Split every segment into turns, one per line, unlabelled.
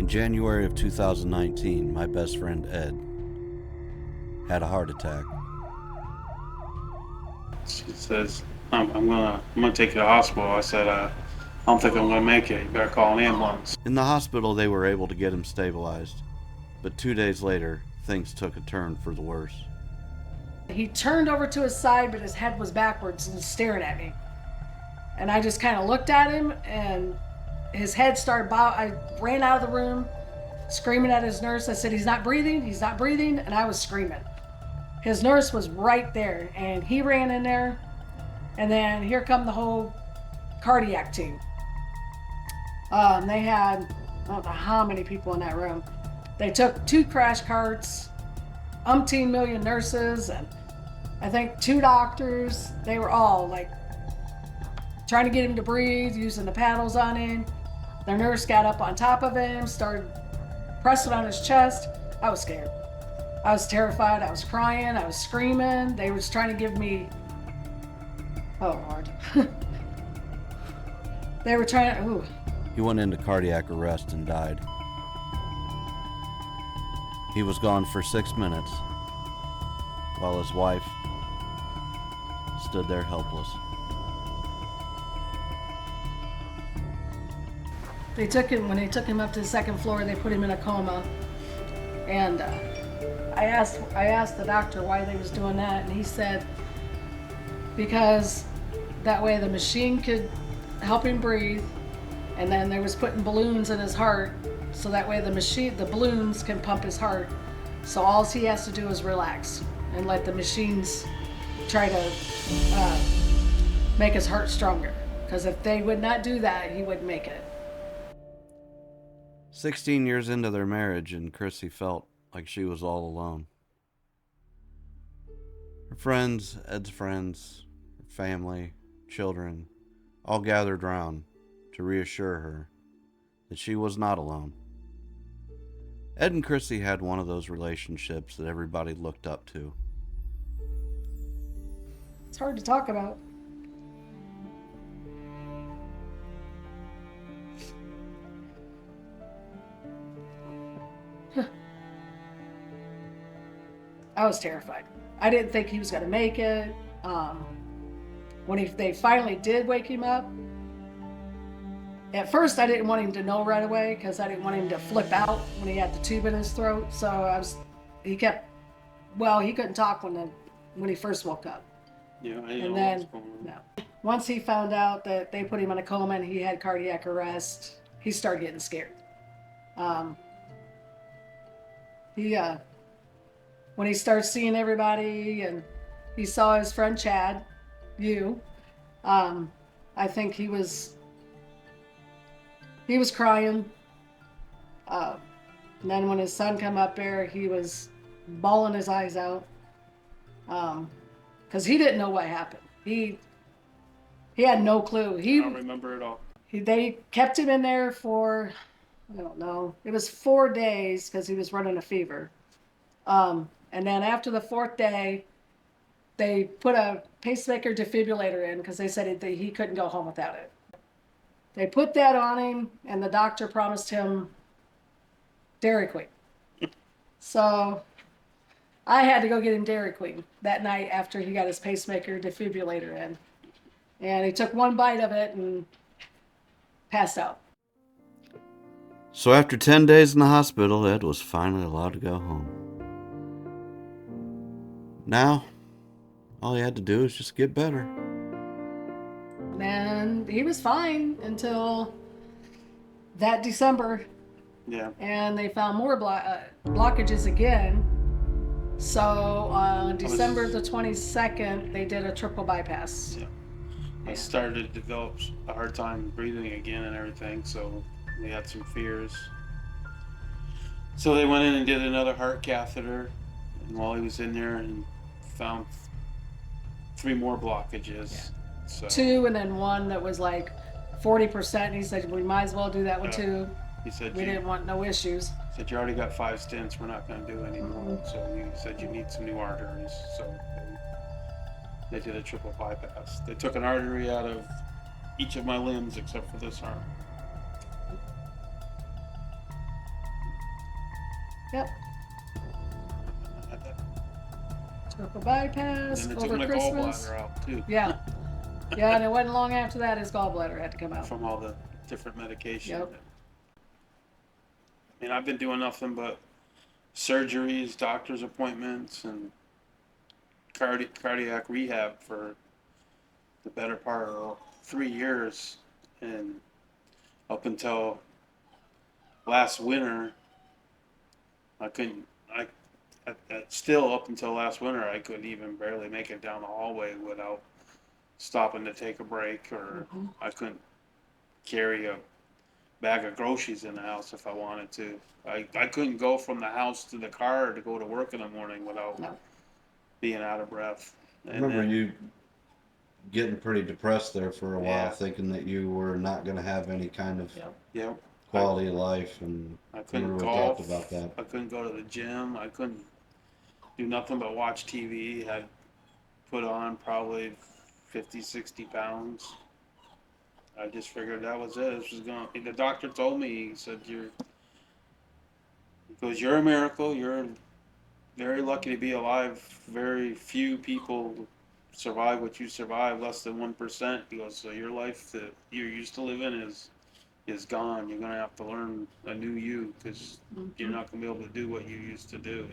In January of 2019, my best friend Ed had a heart attack.
She says, I'm gonna take you to the hospital. I said, I don't think I'm gonna make it. You better call an ambulance.
In the hospital, they were able to get him stabilized, but 2 days later, things took a turn for the worse.
He turned over to his side, but his head was backwards and staring at me. And I just kind of looked at him, and his head started I ran out of the room, screaming at his nurse. I said, he's not breathing, and I was screaming. His nurse was right there, and he ran in there, and then here come the whole cardiac team. They had, I don't know how many people in that room. They took 2 crash carts, umpteen million nurses, and I think 2 doctors. They were all like trying to get him to breathe, using the paddles on him. The nurse got up on top of him, started pressing on his chest. I was scared. I was terrified. I was crying. I was screaming. They were just trying to give me, oh Lord. They were trying to, ooh.
He went into cardiac arrest and died. He was gone for 6 minutes, while his wife stood there helpless.
When they took him up to the 2nd floor, they put him in a coma. And I asked the doctor why they was doing that, and he said, because that way the machine could help him breathe, and then they was putting balloons in his heart, so that way the balloons can pump his heart. So all he has to do is relax and let the machines try to make his heart stronger. Because if they would not do that, he wouldn't make it.
16 years into their marriage, and Chrissy felt like she was all alone. Her friends, Ed's friends, her family, children, all gathered round to reassure her that she was not alone. Ed and Chrissy had one of those relationships that everybody looked up to.
It's hard to talk about. I was terrified. I didn't think he was going to make it. When they finally did wake him up, at first I didn't want him to know right away because I didn't want him to flip out when he had the tube in his throat. So he couldn't talk when he first woke up.
Yeah, I
And
know
then,
what's going on.
no. Once he found out that they put him in a coma and he had cardiac arrest, he started getting scared. When he starts seeing everybody and he saw his friend Chad, I think he was crying. And then when his son come up there, he was bawling his eyes out. Because he didn't know what happened. He had no clue.
I don't remember it all.
They kept him in there for, I don't know, it was 4 days because he was running a fever. And then after the 4th day, they put a pacemaker defibrillator in because they said he couldn't go home without it. They put that on him, and the doctor promised him Dairy Queen. So I had to go get him Dairy Queen that night after he got his pacemaker defibrillator in. And he took 1 bite of it and passed out.
So after 10 days in the hospital, Ed was finally allowed to go home. Now, all he had to do was just get better.
And he was fine until that December.
Yeah.
And they found more blockages again. So on December the 22nd, they did a triple bypass.
Yeah. I started to develop a hard time breathing again and everything, so they had some fears. So they went in and did another heart catheter, and while he was in there, and found 3 more blockages.
Yeah.
So
2 and then 1 that was like 40%. And he said, we might as well do that one too.
he said,
We didn't want no issues.
you already got 5 stents, we're not going to do anymore. So he said you need some new arteries. So they did a triple bypass. They took an artery out of each of my limbs except for this arm.
Yep. Circle bypass
And they took
over
my
Christmas.
gallbladder out too.
Yeah. Yeah, and it wasn't long after that his gallbladder had to come out.
From all the different medication.
Yep.
I mean, I've been doing nothing but surgeries, doctor's appointments, and cardiac rehab for the better part of 3 years. And up until last winter, I couldn't, still up until last winter, I couldn't even barely make it down the hallway without stopping to take a break, or I couldn't carry a bag of groceries in the house if I wanted to. I couldn't go from the house to the car to go to work in the morning without
No.
being out of breath.
I remember you getting pretty depressed there for a while,
Yeah.
thinking that you were not going to have any kind of
Yep.
Yep.
quality of life, and
I
we
couldn't
really
golf.
talked about that.
I couldn't go to the gym. I couldn't do nothing but watch TV. I put on probably 50, 60 pounds. I just figured that was it. This was going. The doctor told me, he said, you're a miracle. You're very lucky to be alive. Very few people survive what you survive, less than 1%. He goes, so your life that you're used to living is gone. You're gonna have to learn a new you, because you're not gonna be able to do what you used to do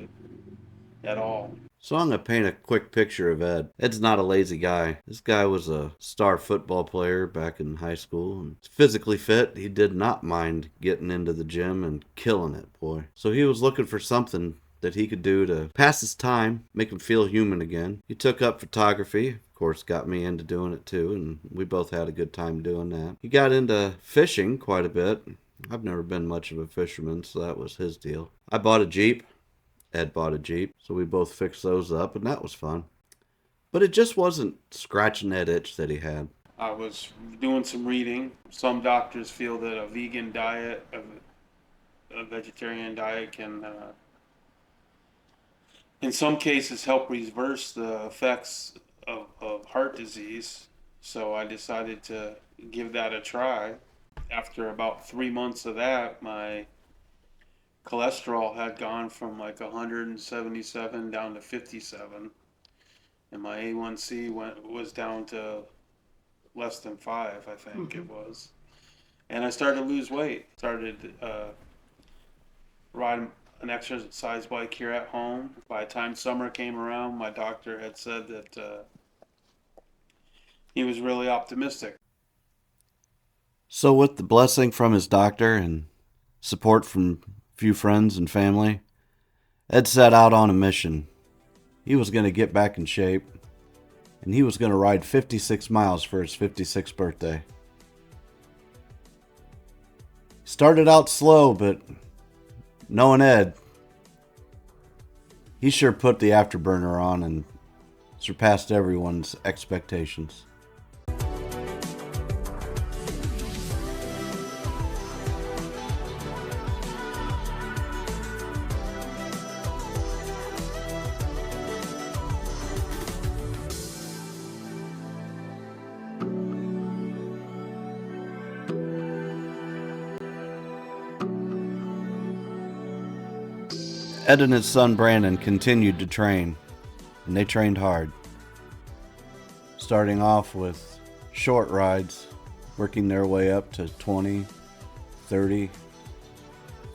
at all.
So I'm going to paint a quick picture of Ed. Ed's not a lazy guy. This guy was a star football player back in high school, and physically fit. He did not mind getting into the gym and killing it, boy. So he was looking for something that he could do to pass his time, make him feel human again. He took up photography. Of course, got me into doing it too, and we both had a good time doing that. He got into fishing quite a bit. I've never been much of a fisherman, so that was his deal. I bought a Jeep. Ed bought a Jeep, so we both fixed those up, and that was fun. But it just wasn't scratching that itch that he had.
I was doing some reading. Some doctors feel that a vegan diet, a vegetarian diet can, in some cases, help reverse the effects of heart disease. So I decided to give that a try. After about 3 months of that, my cholesterol had gone from like 177 down to 57, and my A1C was down to less than 5, I think it was. And I started to lose weight. Started riding an exercise bike here at home. By the time summer came around, my doctor had said that he was really optimistic.
So with the blessing from his doctor and support from few friends and family, Ed set out on a mission. He was going to get back in shape, and he was going to ride 56 miles for his 56th birthday. Started out slow, but knowing Ed, he sure put the afterburner on and surpassed everyone's expectations. Ed and his son Brandon continued to train, and they trained hard. Starting off with short rides, working their way up to 20, 30,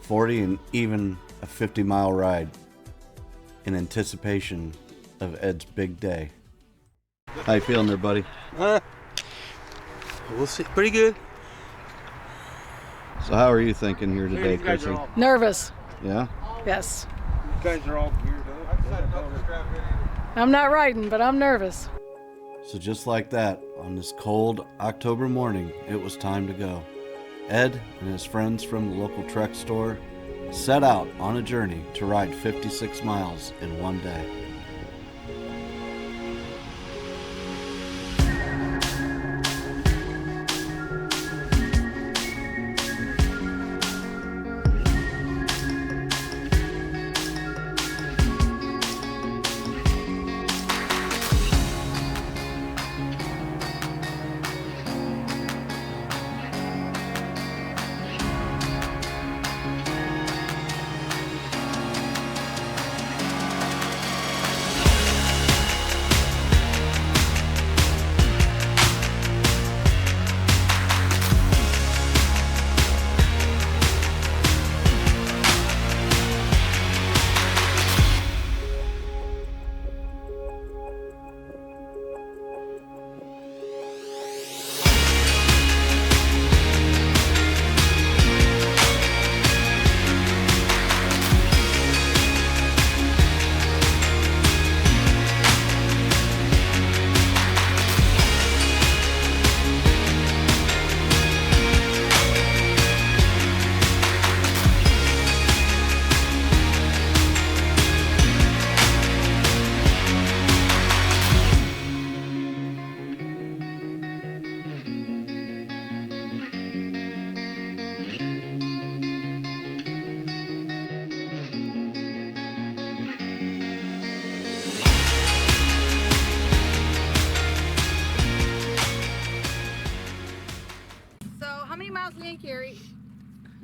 40, and even a 50-mile ride in anticipation of Ed's big day. How you feeling there, buddy?
We'll see. Pretty good.
So how are you thinking here today, Chrissy?
Nervous.
Yeah?
Yes.
You guys are all geared up.
I'm not riding, but I'm nervous.
So just like that, on this cold October morning, it was time to go. Ed and his friends from the local Trek store set out on a journey to ride 56 miles in one day.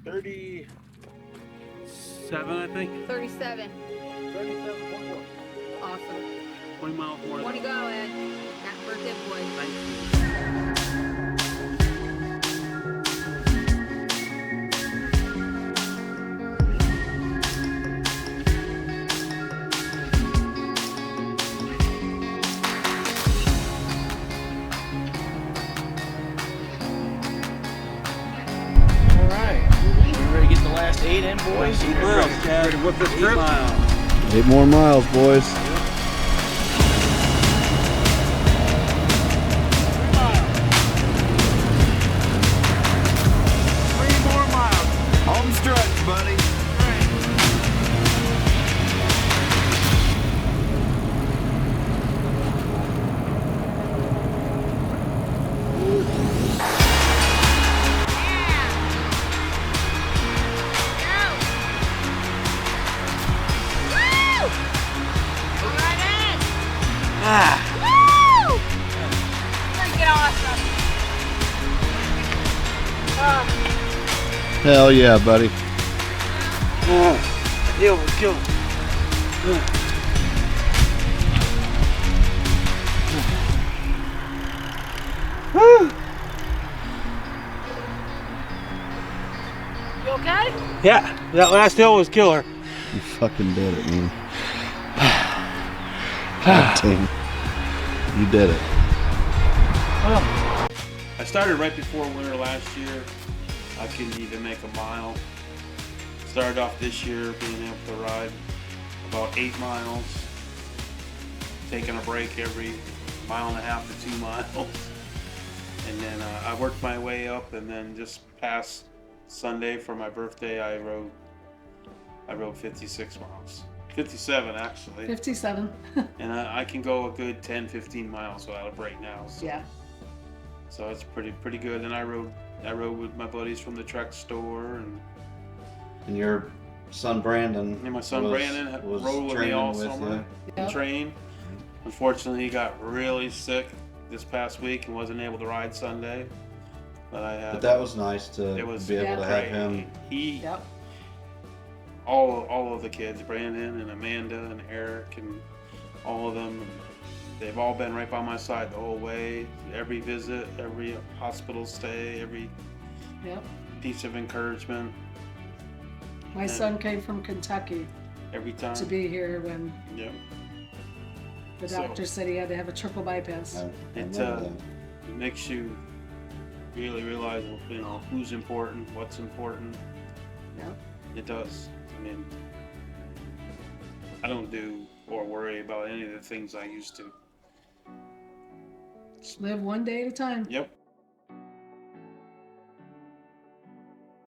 37, I think.
37.
37.1.
Awesome.
20 miles more.
Way to go, Ed. Happy birthday, boy.
19.
All right. You ready to get the last 8 in, boys?
8 miles, Chad.
Ready to whip this
8
trip?
miles.
8 more miles, boys.
3 more miles.
Home stretch, buddy.
Woo! Freaking awesome.
Hell yeah, buddy.
Yeah, we'll kill him.
You okay?
Yeah, that last hill was killer.
You fucking did it, man. God damn. You did it.
I started right before winter last year. I couldn't even make a mile. Started off this year being able to ride about 8 miles, taking a break every 1.5 miles to 2 miles. And then I worked my way up, and then just past Sunday for my birthday, I rode 56 miles. 57 actually.
57.
And I can go a good 10, 15 miles without a break now. So.
Yeah.
So it's pretty good. And I rode with my buddies from the Trek store,
And your son Brandon.
and my son Brandon
was
rode with me
training
all
with
summer
you.
and
Yep.
trained. Unfortunately, he got really sick this past week and wasn't able to ride Sunday. But I had.
But that was nice to
It was
be able to have
great.
him.
He
Yep.
all of the kids, Brandon and Amanda and Eric and all of them, they've all been right by my side the whole way. Every visit, every hospital stay, every
Yep.
piece of encouragement,
My
Yeah.
son came from Kentucky
every time.
to be here when
Yep.
the
So-
doctor said he had to have a triple bypass.
I
It,
love that.
It makes you really realize, who's important, what's important.
Yep.
It does. I mean, I don't do or worry about any of the things I used to.
Live one day at a time.
Yep.